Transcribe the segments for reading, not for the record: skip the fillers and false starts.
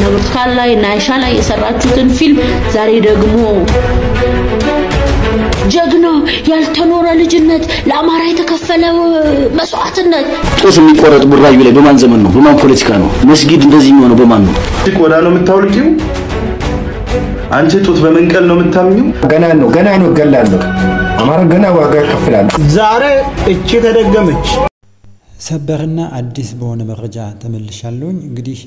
ብርቱካን ላይ ናይሻ ላይ የሰራችሁትን ፊልም ዛሬ ደግሞ ጀግና ያልተኖረ ልጅነት ለአማራ የተከፈለው መስዋዕትነት ጦስ የሚቆረጥ ቡራዩ ላይ በማን ዘመን ነው በማን ፖለቲካ ነው መስጊድ እንደዚህ የሚሆነው በማን ነው ቆዳ ነው የምታውልቂው አንቺ ጦት በመንቀል ነው የምታምኙ ገና ነው ገላለሁ አማራ ገና ዋጋ ይከፍላል ዛሬ እቺ ተደገመች ሰበርና አዲስ በሆነ መረጃ ተመልሻለሁኝ እንግዲህ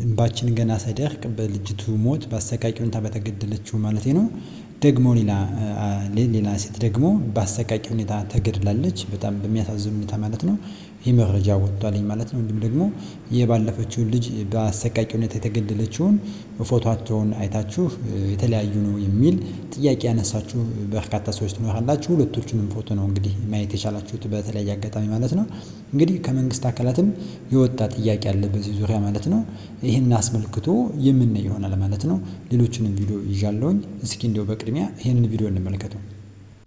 እንባችን ገና ሳይደርቅ በልጅቱ ሞት ባሰቃቂው ሁኔታ በተገደለችው ማለት ነው ደግሞ ሌላ ሴት ደግሞ ባሰቃቂ ሁኔታ ተገድላለች በጣም በሚያሳዝን ሁኔታ ማለት ነው ይህ መረጃ ወጥቷልኝ ማለት ነው እንዲሁም ደግሞ የባለፈችው ልጅ ባሰቃቂ ሁኔታ የተገደለችውን ፎቶአቸውን አይታችሁ የተለያዩ ነው የሚል ጥያቄ ያነሳችሁ በርካታ ሰዎች ትኖራላችሁ ሁለቶቹንም ፎቶ ነው እንግዲህ ማየት የቻላችሁት በተለያየ አጋጣሚ ማለት ነው እንግዲህ ከመንግስት አካላትም የወጣ ጥያቄ አለ በዚህ ዙሪያ ማለት ነው ይሄን አስመልክቶ የምንነው ይሆናል ማለት ነው ሌሎችንም ቪዲዮ ይዣለሁኝ እስኪ እንደው በቅድሚያ ይሄንን ቪዲዮ እንመልከተው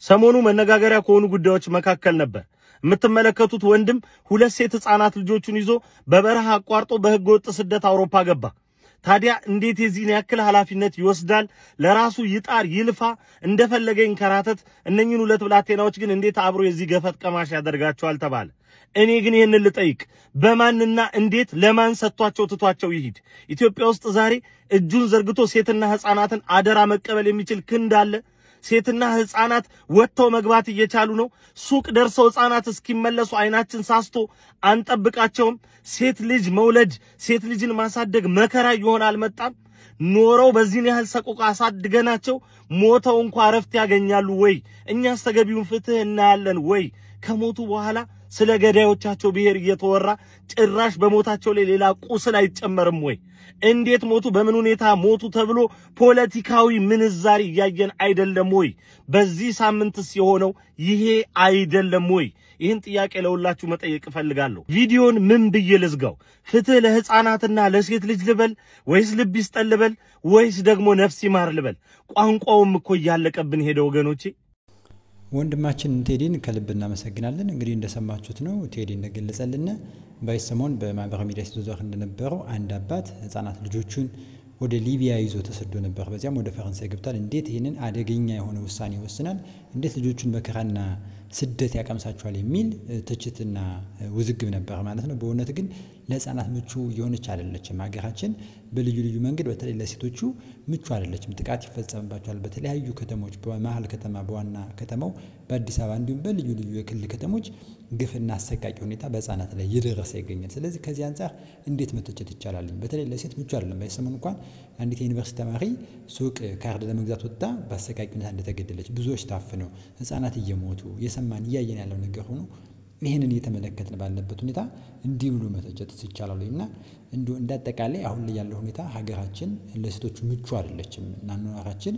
ሰሞኑ መነጋገሪያ ከሆኑ ጉዳዮች መካከል ነበር የምትመለከቱት ወንድም ሁለት ሴት ህፃናት ልጆቹን ይዞ በበረሃ አቋርጦ በህገወጥ ስደት አውሮፓ ገባ ታዲያ እንዴት የዚህን ያክል ኃላፊነት ይወስዳል ለራሱ ይጣር ይልፋ እንደፈለገ ይንከራተት እነኚህን ሁለት ብላቴናዎች ግን እንዴት አብሮ የዚህ ገፈት ቀማሽ ያደርጋቸዋል ተባለ እኔ ግን ይሄንን ልጠይቅ በማንና እንዴት ለማን ሰጥቷቸው ትቷቸው ይሂድ ኢትዮጵያ ውስጥ ዛሬ እጁን ዘርግቶ ሴትና ህፃናትን አደራ መቀበል የሚችል ክንድ አለ ሴትና ህፃናት ወጥተው መግባት እየቻሉ ነው ሱቅ ደርሰው ህፃናት እስኪመለሱ አይናችን ሳስቶ አንጠብቃቸውም ሴት ልጅ መውለድ ሴት ልጅን ማሳደግ መከራ ይሆናል መጣም ኖረው በዚህን ያህል ሰቆቃ አሳድገናቸው ሞተው እንኳን አረፍት ያገኛሉ ወይ እኛስ ተገቢውን ፍትህ እናያለን ወይ ከሞቱ በኋላ ስለ ገዳዮቻቸው ብሔር እየተወራ ጭራሽ በሞታቸው ላይ ሌላ ቁስል አይጨመርም ወይ እንዴት ሞቱ በምን ሁኔታ ሞቱ ተብሎ ፖለቲካዊ ምንዛሪ ያየን አይደለም ወይ በዚህ ሳምንትስ የሆነው ይሄ አይደለም ወይ ይህን ጥያቄ ለሁላችሁ መጠየቅ ፈልጋለሁ ቪዲዮን ምን ብዬ ልዝጋው ፍትህ ለህፃናትና ለሴት ልጅ ልበል ወይስ ልብ ይስጠል ልበል ወይስ ደግሞ ነፍስ ይማር ልበል ቋንቋውም እኮ ያለቀብን ሄደ ወገኖቼ ወንድማችን ቴዲን ከልብ እናመሰግናለን እንግዲህ እንደሰማችሁት ነው ቴዲ እንደገለጸልን ባይሰሞን በማህበራዊ ሚዲያ ሲዘዋወር እንደነበረው አንድ አባት ህፃናት ልጆቹን ወደ ሊቢያ ይዞ ተሰዶ ነበር በዚያም ወደ ፈረንሳይ ገብቷል እንዴት ይሄንን አደገኛ የሆነ ውሳኔ ወስናል እንዴት ልጆቹን በከራና ስደት ያቀምሳቸዋል የሚል ትችትና ውዝግብ ነበር ማለት ነው በእውነት ግን ለህፃናት ምቹ የሆነች አይደለችም ሀገራችን በልዩ ልዩ መንገድ በተለይ ለሴቶቹ ምቹ አይደለችም ጥቃት ይፈጸምባቸዋል በተለያዩ ከተሞች በመሃል ከተማ በዋና ከተማው በአዲስ አበባ እንዲሁም በልዩ ልዩ የክልል ከተሞች ግፍና አሰቃቂ ሁኔታ በህፃናት ላይ እየደረሰ ይገኛል ስለዚህ ከዚህ አንፃር እንዴት መተቸት ይቻላል በተለይ ለሴት ምቹ አይደለም ባይሰሞን እንኳን አንዲት ዩኒቨርሲቲ ተማሪ ሱቅ ካርድ ለመግዛት ወጣ በአሰቃቂ ሁኔታ እንደተገደለች ብዙዎች ታፍነው ህፃናት እየሞቱ የሰማን ያየን ያለው ነገር ሆኖ ይሄንን እየተመለከትን ባለበት ሁኔታ እንዲህ ብሎ መተቸት ይቻላልና እንዳጠቃላይ አሁን ላይ ያለው ሁኔታ ሀገራችን ለሴቶቹ ምቹ አይደለችም እና ኗራችን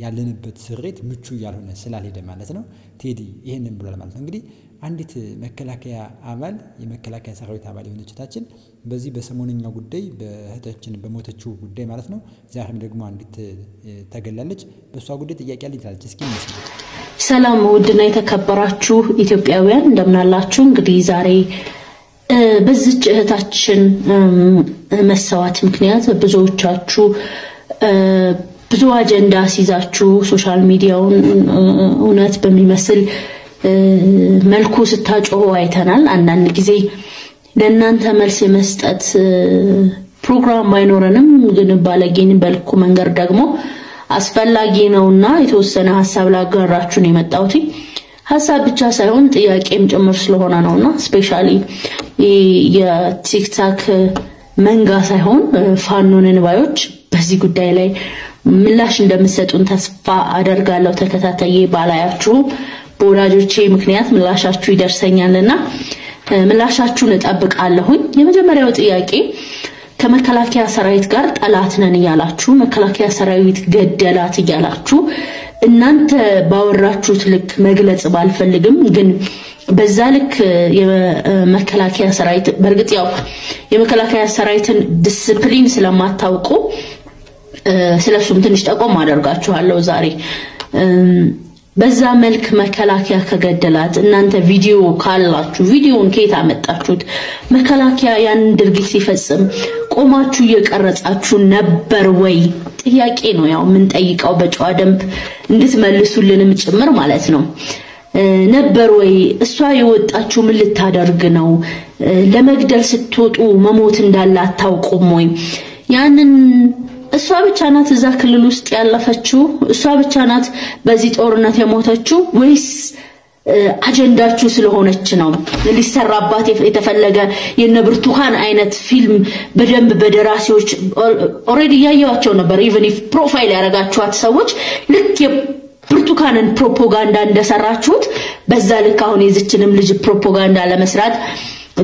ያለንበት ስሬት ምቹ ያልሆነ ስላልሄደ ማለት ነው ቴዲ ይሄንን ብሏል ማለት ነው እንግዲህ አንዲት መከላከያ አባል የመከላከያ ሰራዊት አባል የሆነችታችን በዚህ በሰሞንኛው ጉዳይ በህታችን በሞተችው ጉዳይ ማለት ነው ዛሬም ደግሞ አንዲት ተገላለች በሷ ጉዳይ ጥያቄ አለኝ ታለች እስኪ እንስማ ሰላም ውድና የተከበራችሁ ኢትዮጵያውያን እንደምናላችሁ እንግዲህ ዛሬ በዚች እህታችን መሰዋት ምክንያት ብዙዎቻችሁ ብዙ አጀንዳ ሲዛችሁ ሶሻል ሚዲያውን እውነት በሚመስል መልኩ ስታጮሁ አይተናል አንዳንድ ጊዜ ለእናንተ መልስ የመስጠት ፕሮግራም ባይኖረንም ግን ባለጌን በልኩ መንገር ደግሞ አስፈላጊ ነውና የተወሰነ ሐሳብ ላጋራችሁ ነው የመጣሁት ሐሳብ ብቻ ሳይሆን ጥያቄም ጭምር ስለሆነ ነውና ስፔሻሊ የቲክቶክ መንጋ ሳይሆን ፋኖንን ባዮች በዚህ ጉዳይ ላይ ምላሽ እንደምትሰጡን ተስፋ አደርጋለሁ ተከታታይ ባላያችሁ በወላጆቼ ምክንያት ምላሻችሁ ይደርሰኛልና ምላሻችሁን እጠብቃለሁኝ የመጀመሪያው ጥያቄ ከመከላከያ ሰራዊት ጋር ጠላት ነን ያላችሁ መከላከያ ሰራዊት ገደላት ያላችሁ እናንተ ባወራችሁት ልክ መግለጽ ባልፈልግም ግን በዛ ልክ የመከላከያ ሰራዊት በርግጥ ያው የመከላከያ ሰራዊትን ዲሲፕሊን ስለማታውቁ ስለሱም ትንሽ ጠቆም አደርጋችኋለሁ ዛሬ በዛ መልክ መከላከያ ከገደላት እናንተ ቪዲዮ ካላችሁ ቪዲዮን ከየት አመጣችሁት መከላከያ ያን ድርጊት ሲፈጽም ቆማችሁ እየቀረጻችሁ ነበር ወይ ጥያቄ ነው ያው ምን ጠይቀው በጨዋ ደንብ እንድትመልሱልንም ጭምር ማለት ነው ነበር ወይ እሷ የወጣችሁ ምን ልታደርግ ነው ለመግደል ስትወጡ መሞት እንዳለ አታውቁም ወይ ያንን እሷ ብቻ ናት እዛ ክልል ውስጥ ያለፈችው እሷ ብቻ ናት በዚህ ጦርነት የሞተችው ወይስ አጀንዳችሁ ስለሆነች ነው ሊሰራባት የተፈለገ የነብርቱካን አይነት ፊልም በደንብ በደራሲዎች ኦሬዲ ያያቸው ነበር ኢቭን ኢፍ ፕሮፋይል ያረጋችኋት ሰዎች ልክ የብርቱካንን ፕሮፓጋንዳ እንደሰራችሁት በዛ ልክ አሁን የዚችንም ልጅ ፕሮፓጋንዳ ለመስራት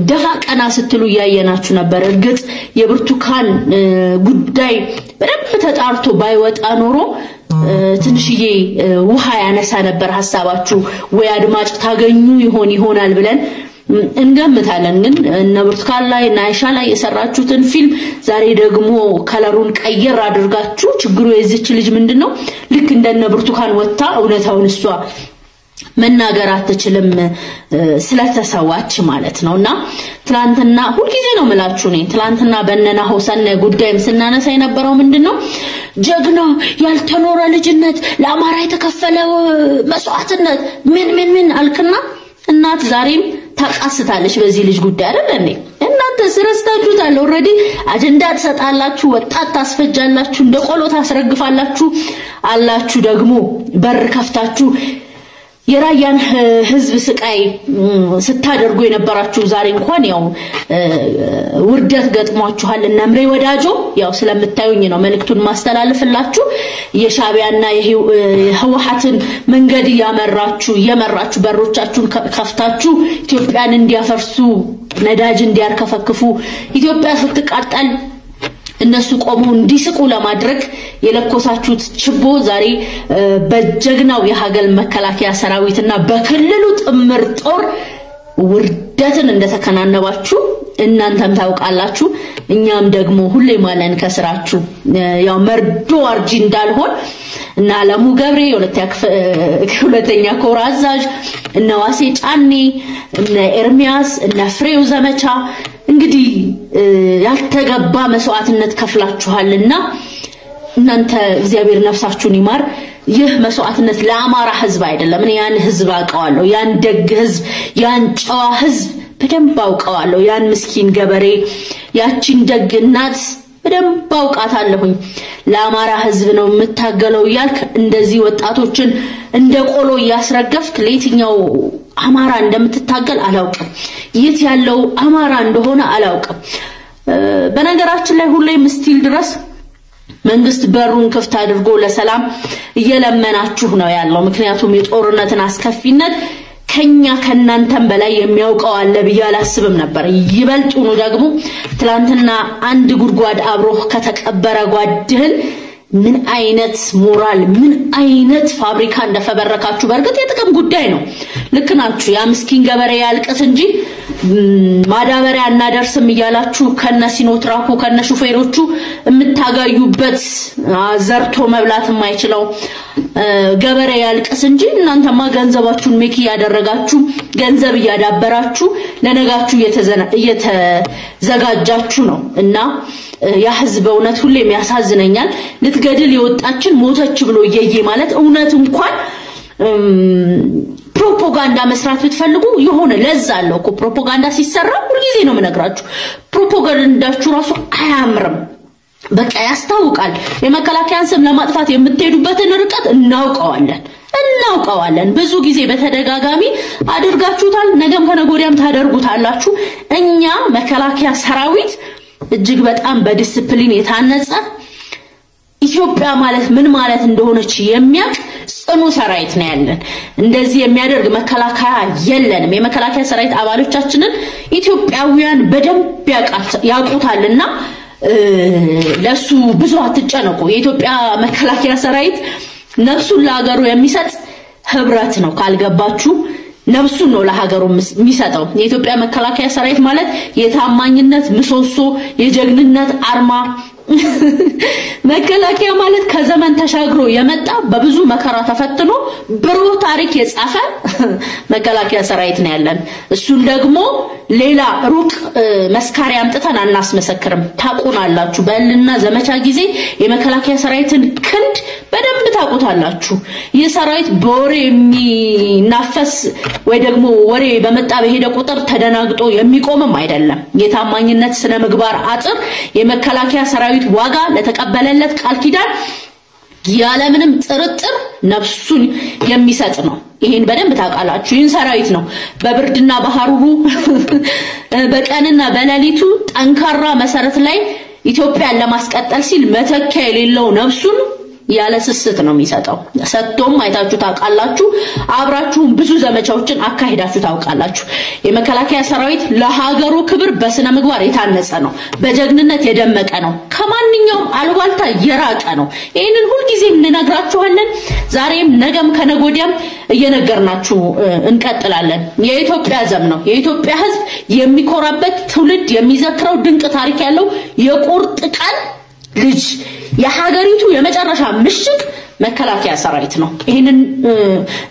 ደፋ ቀና ስትሉ ያየናችሁ ነበር እርግጥ የብርቱካን ጉዳይ በደንብ ተጣርቶ ባይወጣ ኖሮ ትንሽዬ ውሃ ያነሳ ነበር ሐሳባችሁ ወይ አድማጭ ታገኙ ይሆናል ብለን እንገምታለን ግን ነብርቱካን ላይ ናይሻ ላይ የሰራችሁትን ፊልም ዛሬ ደግሞ ከለሩን ቀየር አድርጋችሁ ችግሩ የዚች ልጅ ምንድነው ልክ እንደነብርቱካን ወጣ እውነታውን እሷ መናገር አትችልም ስለተሰዋች ማለት ነውና ትላንትና ሁሉ ጊዜ ነው መላችሁ ነኝ ትላንትና በእነና ሆሰነ ጉዳይም ስናነሳ የነበረው ምንድነው ጀግና ያልተኖረ ልጅነት ለአማራ የተከፈለው መስዋዕትነት ምን አልከና እናት ዛሬም ታቃስታለች በዚህ ልጅ ጉዳይ አይደል እንዴ እናንተ ስረስታችሁታል ኦሬዲ አጀንዳ ተሰጣላችሁ ወጣት ታስፈጃላችሁ እንደቆሎ ታስረግፋላችሁ አላችሁ ደግሞ በር ከፍታችሁ የራያን ህዝብ ስቃይ ስታደርጉ የነበራችሁ ዛሬ እንኳን ያው ውርደት ገጥሟችኋል እና ምሬ ወዳጆ ያው ስለምታዩኝ ነው መልእክቱን ማስተላለፍላችሁ የሻቢያና የህወሓትን መንገድ ያመራችሁ በሮቻችሁን ከፍታችሁ ኢትዮጵያን እንዲያፈርሱ ነዳጅ እንዲያርከፈክፉ ኢትዮጵያ ስትቃጠል እነሱ ቆሙ እንዲስቁ ለማድረግ የለኮሳችሁት ችቦ ዛሬ በጀግናው የሀገር መከላከያ ሰራዊትና በክልሉ ጥምር ጦር ውርደትን እንደተከናነባችሁ እናንተም ታውቃላችሁ እኛም ደግሞ ሁሌ ማለን ከስራችሁ ያው መርዶ አርጂ እንዳልሆን እና አለሙ ገብሬ ሁለተኛ ኮር አዛዥ እና ዋሴ ጫኔ እና ኤርሚያስ እና ፍሬው ዘመቻ እንግዲህ ያልተገባ መስዋዕትነት ከፍላችኋልና እናንተ እግዚአብሔር ነፍሳችሁን ይማር ይህ መስዋዕትነት ለአማራ ህዝብ አይደለም እኔ ያን ህዝብ አውቀዋለሁ ያን ደግ ህዝብ ያን ጨዋ ህዝብ በደንብ አውቀዋለሁ ያን ምስኪን ገበሬ ያቺን ደግ እናት በደንብ አውቃታለሁኝ ለአማራ ህዝብ ነው የምታገለው ያልክ እንደዚህ ወጣቶችን እንደ ቆሎ ያስረገፍክ ለየትኛው አማራ እንደምትታገል አላውቅም የት ያለው አማራ እንደሆነ አላውቅም በነገራችን ላይ ሁሌም ስቲል ድረስ መንግስት በሩን ክፍት አድርጎ ለሰላም እየለመናችሁ ነው ያለው ምክንያቱም የጦርነትን አስከፊነት ከኛ ከናንተም በላይ የሚያውቀው አለ በያላስብም ነበር ይበልጡኑ ደግሞ ትላንትና አንድ ጉድጓድ አብሮ ከተቀበረ ጓድህን ምን አይነት ሞራል ምን አይነት ፋብሪካ እንደፈበረካችሁ በርግጥ የጥቅም ጉዳይ ነው ልክናችሁ ያ ምስኪን ገበሬ ያልቀስ እንጂ ማዳበሪያ እናደርስም ይያላችሁ ከነሲኖትራኩ ከነሹፌሮቹ የምታጋዩበት ዘርቶ መብላት የማይችለው ገበሬ ያልቀስ እንጂ እናንተማ ገንዘባችሁን ሜክ ያደረጋችሁ ገንዘብ ያዳበራችሁ ለነጋችሁ እየተዘጋጃችሁ ነው እና ያ ህዝብ እውነት ሁሌም ያሳዝነኛል ልትገድል የወጣችን ሞተች ብሎ ይየየ ማለት እውነት እንኳን ፕሮፓጋንዳ መስራት ብትፈልጉ የሆነ ለዛ አለው እኮ ፕሮፓጋንዳ ሲሰራ ሁሉ ጊዜ ነው መነግራችሁ ፕሮፓጋንዳችሁ ራሱ አያምርም በቃ ያስታውቃል የመከላከያን ስም ለማጥፋት የምትሄዱበትን ርቀት እናውቀዋለን ብዙ ጊዜ በተደጋጋሚ አድርጋችሁታል ነገም ከነጎዲያም ታደርጉታላችሁ እኛ መከላከያ ሰራዊት እጅግ በጣም በዲሲፕሊን የታነጸ ኢትዮጵያ ማለት ምን ማለት እንደሆነች የሚያቅ ጽኑ ሰራዊት ነው ያለን እንደዚህ የሚያደርግ መከላከያ የለንም የመከላከያ ሰራዊት አባሎቻችንን ኢትዮጵያውያን በደንብ ያውቁታልና ለሱ ብዙ አትጨነቁ የኢትዮጵያ መከላከያ ሰራዊት ነፍሱን ለሀገሩ የሚሰጥ ህብረት ነው ካልገባችሁ ነፍሱን ነው ለሀገሩ የሚሰጠው የኢትዮጵያ መከላከያ ሰራዊት ማለት የታማኝነት ምሰሶ የጀግንነት አርማ መከላከያ ማለት ከዘመን ተሻግሮ የመጣ በብዙ መከራ ተፈትኖ ብሩህ ታሪክ የጻፈ መከላከያ ሰራዊት ነው ያለን እሱን ደግሞ ሌላ ሩቅ መስካሪ አምጥተን አናስመሰክርም ታቁናላችሁ በልና ዘመቻ ጊዜ የመከላከያ ሰራዊትን ክንድ በደንብ ታቁታላችሁ ይህ ሰራዊት በወሬ የሚናፈስ ወይ ደግሞ ወሬ በመጣ በሄደ ቁጥር ተደናግጦ የሚቆምም አይደለም የታማኝነት ስነ ምግባር አጥር የመከላከያ ሰራዊት ዋጋ ለተቀበለለት ቃል ኪዳን ያለምንም ጥርጥር ነፍሱን የሚሰጥ ነው ይሄን በደንብ ታቃላችሁ ይህን ሰራዊት ነው በብርድና በሐሩሩ በቀንና በሌሊቱ ጠንካራ መሰረት ላይ ኢትዮጵያን ለማስቀጠል ሲል መተኪያ የሌለው ነፍሱን ያለ ስስት ነው የሚሰጠው ሰጥቶም አይታችሁ ታቃላችሁ አብራችሁም ብዙ ዘመቻዎችን አካሂዳችሁ ታውቃላችሁ የመከላከያ ሰራዊት ለሀገሩ ክብር በስነ ምግባር የታነጸ ነው በጀግንነት የደመቀ ነው ከማንኛውም አልባልታ የራቀ ነው ይሄንን ሁሉ ጊዜ እንነግራችኋለን ዛሬም ነገም ከነጎዲያም እየነገርናችሁ እንቀጥላለን የኢትዮጵያ ዘም ነው የኢትዮጵያ ህዝብ የሚኮራበት ትውልድ የሚዘክረው ድንቅ ታሪክ ያለው የቁርጥ ቀን ልጅ የሀገሪቱ የመጨረሻ ምሽግ መከላከያ ሰራዊት ነው ይሄንን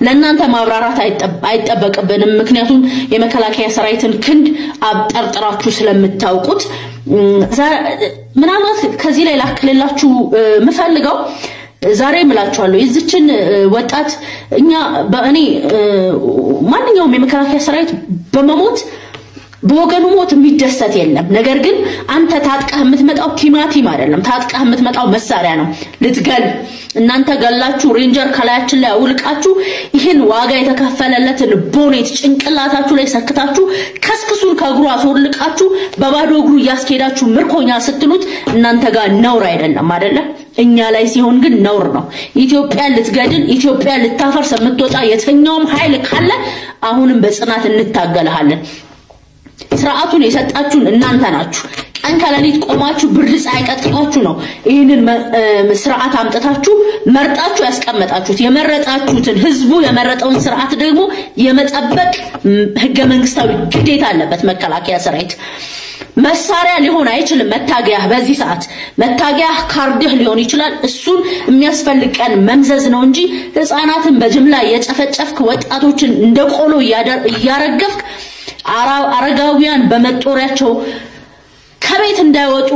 ለእናንተ ማብራራት አይጠበቅብንም ምክንያቱም የመከላከያ ሰራዊትን ክንድ አብጠርጥራችሁ ስለምታውቁት ምናልባት ከዚህ ላይ ላክልላችሁ ምፈልገው ዛሬ ምላችኋለሁ የዚችን ወጣት እኛ በእኔ ማንኛውም የመከላከያ ሰራዊት በመሞት በወገኑ ሞት የሚደሰት የለም ነገር ግን አንተ ታጥቀህ የምትመጣው ቲማቲም አይደለም ታጥቀህ የምትመጣው መሳሪያ ነው ልትገል እናንተ ገላችሁ ሬንጀር ከላያችን ላይ አውልቃችሁ ይሄን ዋጋ የተከፈለለትን ቦኔት ጭንቅላታችሁ ላይ ሰክታችሁ ከስክሱን ከግሩ አስወልቃችሁ በባዶ እግሩ ያስኬዳችሁ ምርኮኛ ስትሉት እናንተ ጋር ነውር አይደለም አይደለ እኛ ላይ ሲሆን ግን ነውር ነው ኢትዮጵያ ልትገድል ኢትዮጵያ ልታፈርስ የምትወጣ የትኛውም ኃይል ካለ አሁንም በጽናት እንታገላለን ስርዓቱን የሰጣችሁን እናንተ ናችሁ ቀን ከሌሊት ቆማችሁ ብርድ ፀሐይ ቀጥቅጣችሁ ነው ይሄንን ስርዓት አምጥታችሁ መርጣችሁ ያስቀመጣችሁት የመረጣችሁትን ህዝቡ የመረጠውን ስርዓት ደግሞ የመጠበቅ ህገ መንግስታዊ ግዴታ አለበት መከላከያ ሰራዊት መሳሪያ ሊሆን አይችልም መታገያ በዚህ ሰዓት መታገያ ካርድህ ሊሆን ይችላል እሱን የሚያስፈልቀን መምዘዝ ነው እንጂ ህፃናትን በጅምላ የጨፈጨፍክ ወጣቶችን እንደቆሎ ያረገፍክ አረጋውያን በመጦሪያቸው ከቤት እንዳይወጡ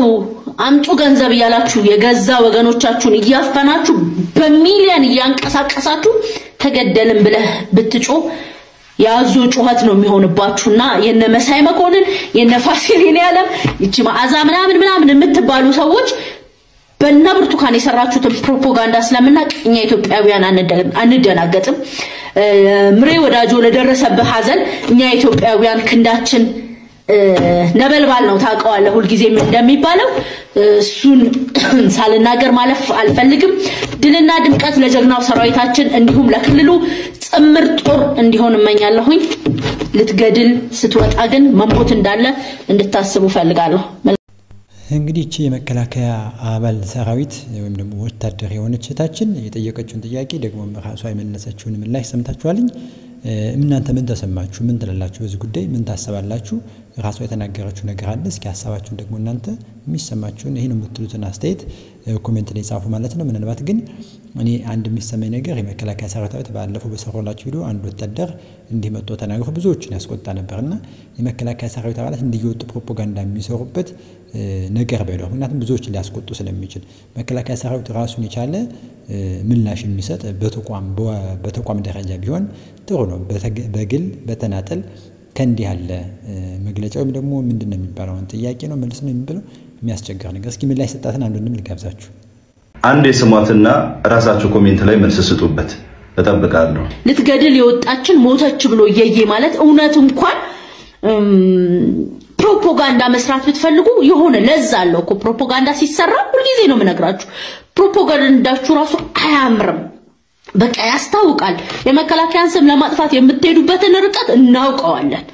አምጡ ገንዘብ ያላችሁ የገዛ ወገኖቻችሁን እያፈናችሁ በሚሊዮን ያንቀሳቀሳችሁ ተገደልን ብለህ ብትጮ ያዙ ጩኸት ነው የሚሆንባችሁና የነ መሳይ መኮንን የነ ፋሲሊን ያለም እቺ ማዓዛ ምናምን የምትባሉ ሰዎች በእናብርቱካን የሰራችሁት ፕሮፓጋንዳ ስለምናቅ እኛ ኢትዮጵያውያን አንደናገጥም ምሬ ወዳጆ ለደረሰበት ሐዘን እኛ ኢትዮጵያውያን ክንዳችን ነበልባል ነው ታውቀዋለህ ሁሉ ጊዜ እንደሚባለው እሱን ሳልናገር ማለፍ አልፈልግም ድልና ድምቀት ለጀግናው ሰራዊታችን እንዲሁም ለክልሉ ጽምር ጦር እንዲሆን እመኛለሁኝ ልትገድል ስትወጣ ግን መሞት እንዳለ እንድታስቡ ፈልጋለሁ እንግዲህ እቺ የመከላከያ አባል ሰራዊት ወይም ደግሞ ወታደር የሆነች እህታችን የጠየቀችውን ጥያቄ ደግሞ ራሷ የመለሰችውን ምላሽ ሰምታችኋልኝ እናንተ ምን ተሰማችሁ ምን ትላላችሁ በዚህ ጉዳይ ምን ታስባላችሁ ራሷ የተናገረችው ነገር አለ እስኪ ሐሳባችሁን ደግሞ እናንተ የሚሰማችሁን ይሄን የምትሉትን አስተያየት ኮሜንት ላይ ጻፉ ማለት ነው ምንልባት ግን እኔ አንድ የሚሰማኝ ነገር የመከላከያ ሰራዊት ባለፈው በሰራላችሁ ቪዲዮ አንድ ወታደር እንዲህ መጥቶ ተናግሮ ብዙዎችን ያስቆጣ ነበርና የመከላከያ ሰራዊት አባላት እንዲወጡ ፕሮፓጋንዳ የሚሰሩበት ነገር ባይለው ምክንያቱም ብዙዎችን ሊያስቆጡ ስለሚችል መከላከያ ሰራዊት ራሱን የቻለ ምላሽ የሚሰጥ በተቋም ደረጃ ቢሆን ጥሩ ነው በግል በተናጠል ከእንዲህ ያለ መግለጫ ወይም ደግሞ ምንድነው የሚባለው ጥያቄ ነው መልስ ነው የሚባለው የሚያስቸግር ነገር እስኪ ምላሽ ሰጣተን አንዱንም ልጋብዛችሁ አንድ የስሟትና ራሳችሁ ኮሜንት ላይ መልስ ስጡበት ተጠብቃለሁ ልትገድል የወጣችን ሞተች ብሎ ይየ ማለት እውነት እንኳን ፕሮፓጋንዳ መስራት ብትፈልጉ የሆነ ለዛ አለው እኮ ፕሮፓጋንዳ ሲሰራ ሁሉ ጊዜ ነው መነግራችሁ ፕሮፓጋንዳችሁ ራሱ አያምርም በቃ ያስታውቃል የመከላከያን ስም ለማጥፋት የምትሄዱበትን ርቀት እናውቀዋለን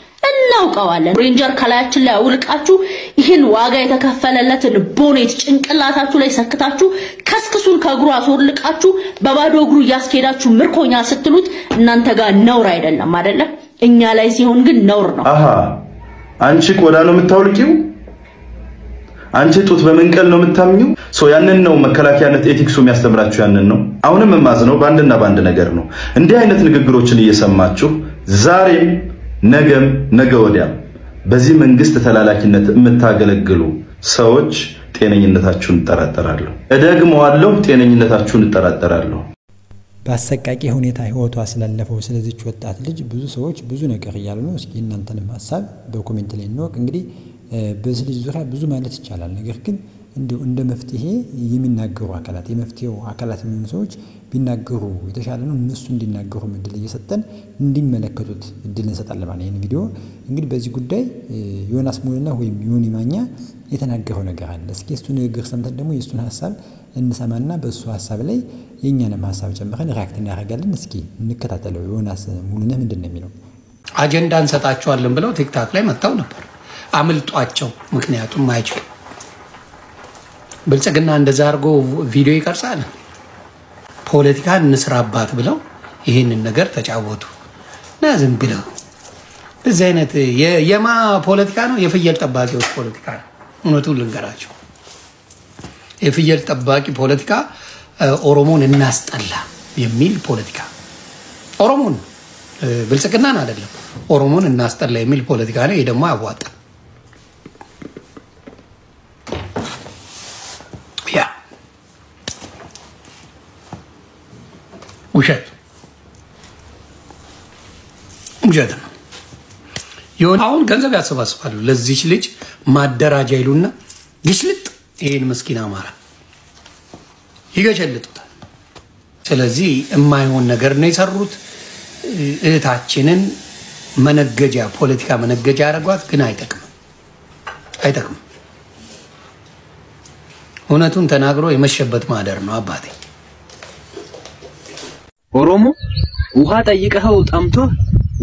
ሬንጀር ከላያችን ላይ አውልቃችሁ ይሄን ዋጋ የተከፈለለትን ቦኔት ጭንቅላታችሁ ላይ ሰክታችሁ ከስክሱን ከግሩ አስወልቃችሁ በባዶ እግሩ ያስኬዳችሁ ምርኮኛ ስትሉት እናንተ ጋር ነውር አይደለም አይደለ እኛ ላይ ሲሆን ግን ነውር ነው። አሃ አንቺ ቆዳ ነው የምታውልቂው? አንቺ ጡት በመንቀል ነው የምታምኚው? ያንን ነው መከላከያነት ኤቲክሱ የሚያስተምራችሁ ያንን ነው። አሁንም ማዝነው ባንድ ነገር ነው። እንዲህ አይነት ንግግሮችን እየሰማችሁ ዛሬም ነገም ነገ ወዲያም በዚህ መንግስት ተላላኪነት የምታገለግሉ ሰዎች ጤነኝነታችሁን ተጠራጠራለሁ። እደግመዋለሁ፣ ጤነኝነታችሁን ተጠራጠራለሁ። በአሰቃቂ ሁኔታ ህይወቷ ስላለፈው ስለዚህ ወጣት ልጅ ብዙ ሰዎች ብዙ ነገር እያሉ ነው። እስኪ እናንተንም ሐሳብ በኮሜንት ላይ እንወቅ። እንግዲህ በዚህ ልጅ ዙሪያ ብዙ ማለት ይቻላል። ነገር ግን እንደ መፍትሄ የሚናገሩ አካላት የመፍትሄው አካላት የሚሆኑ ሰዎች ቢናገሩ የተሻለ ነው። እነሱ እንዲናገሩ እድል እየሰጠን እንዲመለከቱት እድል እንሰጣለን ማለት ነው። ቪዲዮ እንግዲህ በዚህ ጉዳይ ዮናስ ሞልና ወይም ዮኒ ማኛ የተናገረው ነገር አለ። እስኪ እሱ ንግግር ሰምተን ደግሞ የሱን ሐሳብ እንሰማና በሱ ሐሳብ ላይ የኛንም ሐሳብ ጨምረን ሪአክት እናደርጋለን። እስኪ እንከታተለው። ዮናስ ሙሉነህ ምንድነው የሚለው? አጀንዳ እንሰጣቸዋለን ብለው ቲክታክ ላይ መጣው ነበር። አምልጧቸው፣ ምክንያቱም አይችልም። ብልጽግና እንደዛ አድርጎ ቪዲዮ ይቀርጻል። ፖለቲካ እንስራባት ብለው ይሄንን ነገር ተጫወቱ እና ዝም ብለው በዚህ አይነት የማ ፖለቲካ ነው? የፍየል ጠባቂዎች ፖለቲካ ነው። እውነቱን ልንገራቸው፣ የፍየል ጠባቂ ፖለቲካ፣ ኦሮሞን እናስጠላ የሚል ፖለቲካ፣ ኦሮሞን ብልጽግናን አይደለም ኦሮሞን እናስጠላ የሚል ፖለቲካ ነው። ይሄ ደግሞ አያዋጣም። ውሸት ነው። አሁን ገንዘብ ያሰባስባሉ ለዚች ልጅ ማደራጃ ይሉና ግሽልጥ ይሄን መስኪና አማራ ይገጨልጡታል። ስለዚህ የማይሆን ነገር ነው የሰሩት። እህታችንን መነገጃ ፖለቲካ መነገጃ ያደርጓት፣ ግን አይጠቅም። እውነቱን ተናግሮ የመሸበት ማደር ነው አባቴ። ኦሮሞ ውሃ ጠይቀኸው ጠምቶ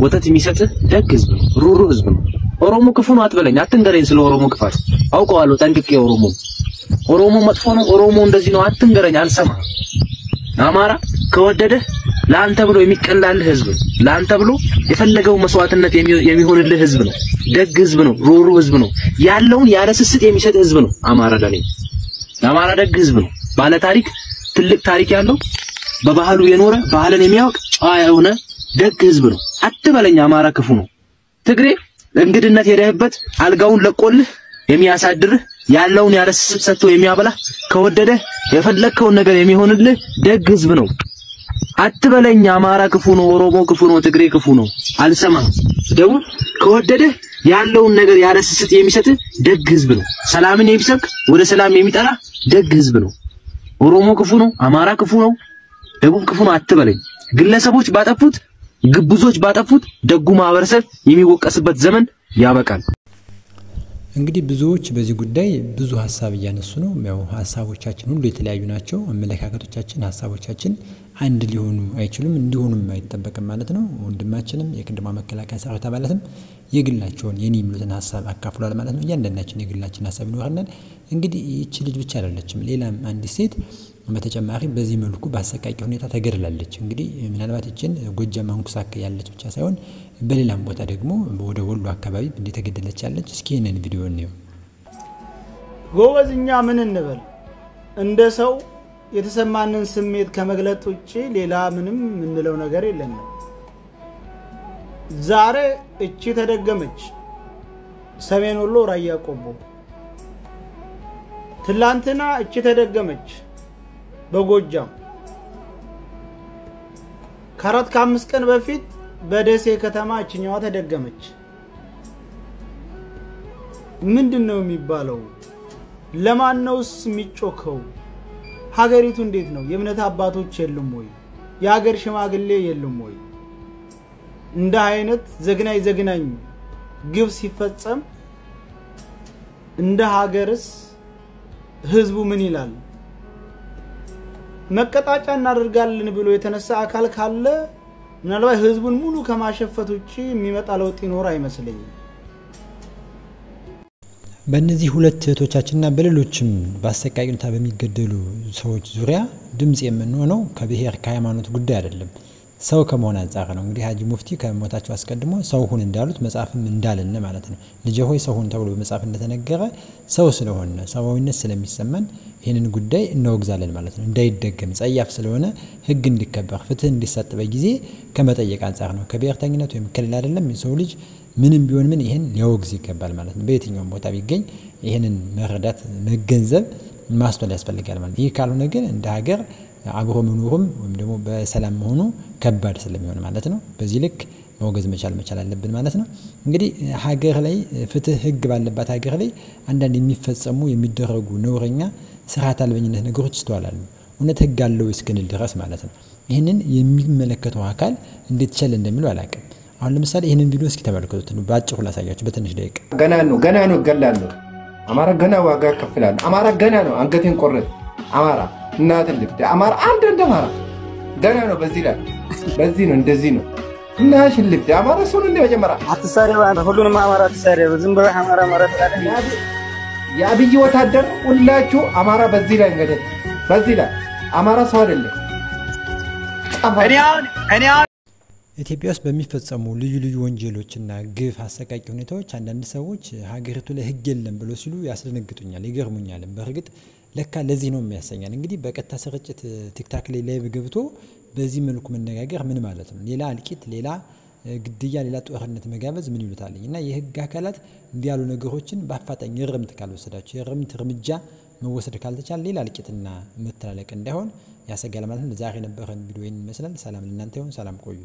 ወተት የሚሰጥ ደግ ህዝብ ነው፣ ሩሩ ህዝብ ነው። ኦሮሞ ክፉ ነው አትበለኝ፣ አትንገረኝ ስለ ኦሮሞ ክፋት። አውቀዋለሁ ጠንቅቄ ኦሮሞ መጥፎ ነው፣ ኦሮሞ እንደዚህ ነው አትንገረኝ፣ አልሰማ። አማራ ከወደደ ለአንተ ብሎ የሚቀላልህ ህዝብ ነው። ለአንተ ብሎ የፈለገው መስዋዕትነት የሚሆንልህ ህዝብ ነው። ደግ ህዝብ ነው፣ ሩሩ ህዝብ ነው። ያለውን ያለ ስስት የሚሰጥ ህዝብ ነው አማራ። አማራ ደግ ህዝብ ነው። ባለ ታሪክ፣ ትልቅ ታሪክ ያለው በባህሉ የኖረ ባህልን የሚያውቅ ጨዋ የሆነ ደግ ህዝብ ነው። አትበለኝ አማራ ክፉ ነው። ትግሬ እንግድነት የደህበት አልጋውን ለቆልህ የሚያሳድርህ ያለውን ያለ ስስት ሰጥቶ የሚያበላ ከወደደ የፈለከውን ነገር የሚሆንልህ ደግ ህዝብ ነው። አትበለኝ አማራ ክፉ ነው፣ ኦሮሞ ክፉ ነው፣ ትግሬ ክፉ ነው፣ አልሰማም። ደግሞ ከወደደ ያለውን ነገር ያለ ስስት የሚሰጥ ደግ ህዝብ ነው። ሰላምን የሚሰብክ ወደ ሰላም የሚጠራ ደግ ህዝብ ነው። ኦሮሞ ክፉ ነው፣ አማራ ክፉ ነው፣ ደቡብ ክፉ ነው አትበለኝ። ግለሰቦች ባጠፉት፣ ግብዞች ባጠፉት ደጉ ማህበረሰብ የሚወቀስበት ዘመን ያበቃል። እንግዲህ ብዙዎች በዚህ ጉዳይ ብዙ ሐሳብ እያነሱ ነው። ያው ሐሳቦቻችን ሁሉ የተለያዩ ናቸው። አመለካከቶቻችን፣ ሐሳቦቻችን አንድ ሊሆኑ አይችሉም፣ እንዲሆኑም አይጠበቅም ማለት ነው። ወንድማችንም የቅድማ መከላከያ ሰራዊት አባላትም የግላቸውን የኔ የሚሉትን ሐሳብ አካፍሏል ማለት ነው። እያንዳንዳችን የግላችን ሐሳብ ይኖርናል። እንግዲህ ይህች ልጅ ብቻ አይደለችም፣ ሌላም አንዲት ሴት በተጨማሪ በዚህ መልኩ በአሰቃቂ ሁኔታ ተገድላለች። እንግዲህ ምናልባት እችን ጎጃም አንኩሳክ ያለች ብቻ ሳይሆን በሌላም ቦታ ደግሞ ወደ ወሎ አካባቢ እንደተገደለች ያለች። እስኪ እነን ቪዲዮ እንየው። ጎበዝኛ ምን እንበል? እንደ ሰው የተሰማንን ስሜት ከመግለጥ ውጪ ሌላ ምንም እንለው ነገር የለንም። ዛሬ እቺ ተደገመች፣ ሰሜን ወሎ ራያ ቆቦ። ትላንትና እቺ ተደገመች በጎጃም። ከአራት ከአምስት ቀን በፊት በደሴ ከተማ እችኛዋ ተደገመች። ምንድነው የሚባለው? ለማን ነውስ የሚጮከው? ሀገሪቱ እንዴት ነው? የእምነት አባቶች የሉም ወይ? የሀገር ሽማግሌ የሉም ወይ? እንደ አይነት ዘግናኝ ግብ ሲፈጸም እንደ ሀገርስ ህዝቡ ምን ይላል? መቀጣጫ እናደርጋለን ብሎ የተነሳ አካል ካለ ምናልባት ህዝቡን ሙሉ ከማሸፈት ውጪ የሚመጣ ለውጥ ይኖር አይመስልኝም። በእነዚህ ሁለት እህቶቻችንና በሌሎችም በአሰቃቂ ሁኔታ በሚገደሉ ሰዎች ዙሪያ ድምጽ የምንሆነው ከብሔር ከሃይማኖት ጉዳይ አይደለም። ሰው ከመሆን አንፃር ነው። እንግዲህ ሀጂ ሙፍቲ ከሞታቸው አስቀድሞ ሰው ሁን እንዳሉት መጽሐፍም እንዳለን ማለት ነው። ልጄ ሆይ ሰው ሁን ተብሎ በመጽሐፍ እንደተነገረ ሰው ስለሆነ ሰዋዊነት ስለሚሰማን ይህንን ጉዳይ እናወግዛለን ማለት ነው። እንዳይደገም ጸያፍ ስለሆነ ህግ እንዲከበር ፍትህ እንዲሰጥ በጊዜ ከመጠየቅ አንፃር ነው። ከብሔርተኝነት ወይም ከሌላ አይደለም። የሰው ልጅ ምንም ቢሆን ምን ይሄን ሊያወግዝ ይገባል ማለት ነው። በየትኛውም ቦታ ቢገኝ ይሄንን መረዳት መገንዘብ ማስተዋል ያስፈልጋል ማለት ነው። ይህ ካልሆነ ግን እንደ ሀገር አብሮ መኖርም ወይም ደግሞ በሰላም መሆኑ ከባድ ስለሚሆን ማለት ነው። በዚህ ልክ መወገዝ መቻል አለብን ማለት ነው። እንግዲህ ሀገር ላይ ፍትህ ህግ ባለባት ሀገር ላይ አንዳንድ የሚፈጸሙ የሚደረጉ ነውረኛ ስርዓት አልበኝነት ነገሮች ይስተዋላሉ። እውነት ህግ አለው እስክንል ድረስ ማለት ነው። ይህንን የሚመለከተው አካል እንዴት ቸል እንደሚሉ አላውቅም። አሁን ለምሳሌ ይህንን ቪዲዮ እስኪ ተመልከቱት። ባጭሩ ላሳያችሁ በትንሽ ደቂቃ። ገና ነው እገላለሁ። አማራ ገና ዋጋ ከፍላለሁ። አማራ ገና ነው አንገቴን ቆረጥ። አማራ እናትን ልብዳ አማራ አንድ እንደ አማራ ገና ነው። በዚህ ነው እንደዚህ ነው እና ሽልብዳ አማራ ሰው እንደ መጀመሪያ አትሳሪው አንተ ሁሉንም አማራ አትሳሪው ዝም ብለህ አማራ ትላለህ። የአብይ ወታደር ሁላችሁ አማራ በዚህ ላይ እንግዲህ በዚህ ላይ አማራ ሰው አይደለም። እኔ ኢትዮጵያ ውስጥ በሚፈጸሙ ልዩ ወንጀሎችና ግፍ አሰቃቂ ሁኔታዎች አንዳንድ ሰዎች ሀገሪቱ ላይ ህግ የለም ብለው ሲሉ ያስደነግጡኛል፣ ይገርሙኛል። በርግጥ ለካ ለዚህ ነው የሚያሰኛል። እንግዲህ በቀጥታ ስርጭት ቲክታክ ላይ ላይቭ ገብቶ በዚህ መልኩ መነጋገር ምን ማለት ነው? ሌላ አልቂት፣ ሌላ ግድያ፣ ሌላ ጦርነት መጋበዝ ምን ይሉታል? እና የህግ አካላት እንዲያሉ ነገሮችን በአፋጣኝ እርምት ካልወሰዳቸው የእርምት እርምጃ መወሰድ ካልተቻለ ሌላ አልቂትና መተላለቅ እንዳይሆን ያሰጋል ማለት ነው። ዛሬ የነበረን ቪዲዮ ይመስላል። ሰላም ለእናንተ ይሁን። ሰላም ቆዩ።